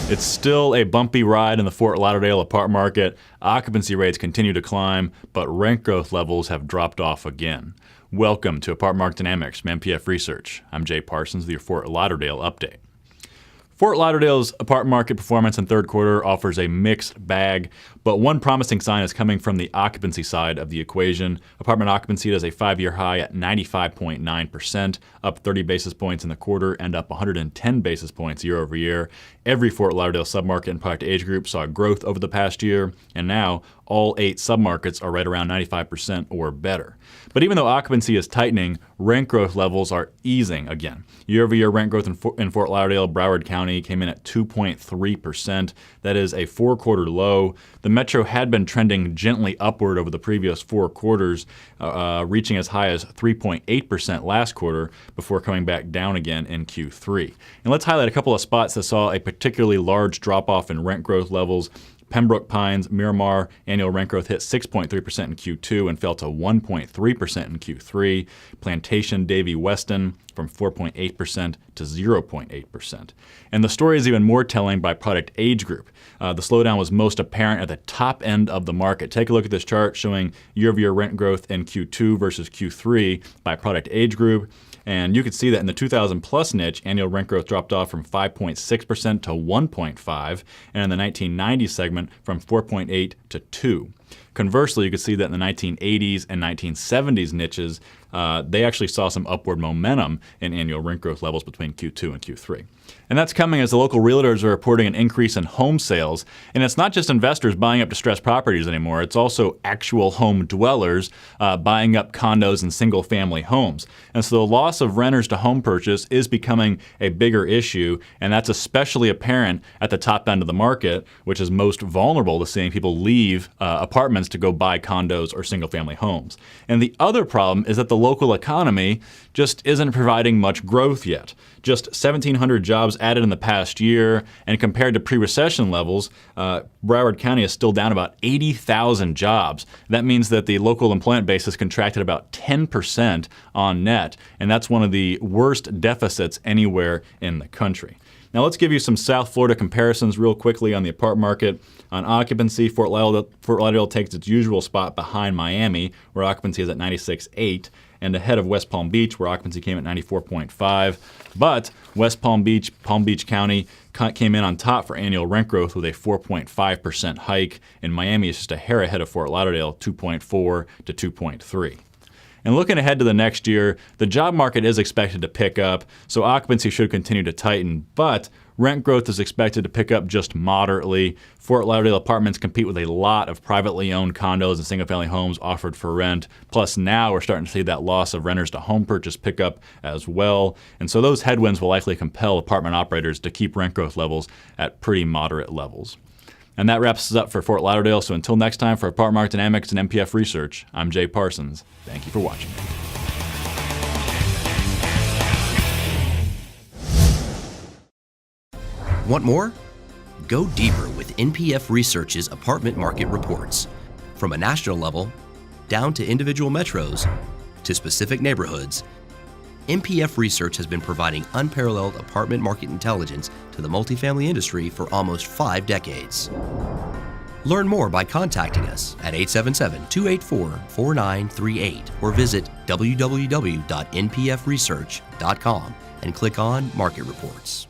It's still a bumpy ride in the Fort Lauderdale apartment market. Occupancy rates continue to climb, but rent growth levels have dropped off again. Welcome to Apartment Market Dynamics from MPF Research. I'm Jay Parsons with your Fort Lauderdale update. Fort Lauderdale's apartment market performance in third quarter offers a mixed bag, but one promising sign is coming from the occupancy side of the equation. Apartment occupancy is a 5-year high at 95.9%, up 30 basis points in the quarter and up 110 basis points year over year. Every Fort Lauderdale submarket and product age group saw growth over the past year, and now all 8 submarkets are right around 95% or better. But even though occupancy is tightening, rent growth levels are easing again. Year-over-year rent growth in Fort Lauderdale, Broward County came in at 2.3%. That is a 4-quarter low. The metro had been trending gently upward over the previous 4 quarters, reaching as high as 3.8% last quarter before coming back down again in Q3. And let's highlight a couple of spots that saw a particularly large drop-off in rent growth levels. Pembroke Pines, Miramar, annual rent growth hit 6.3% in Q2 and fell to 1.3% in Q3. Plantation, Davie, Weston from 4.8% to 0.8%. And the story is even more telling by product age group. The slowdown was most apparent at the top end of the market. Take a look at this chart showing year-over-year rent growth in Q2 versus Q3 by product age group. And you can see that in the 2,000 plus niche, annual rent growth dropped off from 5.6% to 1.5%, and in the 1990 segment from 4.8% to 2%. Conversely, you can see that in the 1980s and 1970s niches, they actually saw some upward momentum in annual rent growth levels between Q2 and Q3. And that's coming as the local realtors are reporting an increase in home sales. And it's not just investors buying up distressed properties anymore. It's also actual home dwellers buying up condos and single-family homes. And so the loss of renters to home purchase is becoming a bigger issue. And that's especially apparent at the top end of the market, which is most vulnerable to seeing people leave apartments to go buy condos or single-family homes. And the other problem is that the local economy just isn't providing much growth yet. Just 1,700 jobs added in the past year, and compared to pre-recession levels, Broward County is still down about 80,000 jobs. That means that the local employment base has contracted about 10% on net, and that's one of the worst deficits anywhere in the country. Now let's give you some South Florida comparisons real quickly on the apartment market. On occupancy, Fort Lauderdale takes its usual spot behind Miami, where occupancy is at 96.8%, and ahead of West Palm Beach, where occupancy came at 94.5%. But West Palm Beach County came in on top for annual rent growth with a 4.5% hike, and Miami is just a hair ahead of Fort Lauderdale, 2.4 to 2.3. And looking ahead to the next year, the job market is expected to pick up, so occupancy should continue to tighten, but rent growth is expected to pick up just moderately. Fort Lauderdale apartments compete with a lot of privately owned condos and single-family homes offered for rent. Plus now we're starting to see that loss of renters to home purchase pick up as well. And so those headwinds will likely compel apartment operators to keep rent growth levels at pretty moderate levels. And that wraps us up for Fort Lauderdale. So until next time, for Apartment Market Dynamics and MPF Research, I'm Jay Parsons. Thank you for watching. Want more? Go deeper with NPF Research's apartment market reports. From a national level, down to individual metros, to specific neighborhoods, NPF Research has been providing unparalleled apartment market intelligence to the multifamily industry for almost 5 decades. Learn more by contacting us at 877-284-4938 or visit www.npfresearch.com and click on Market Reports.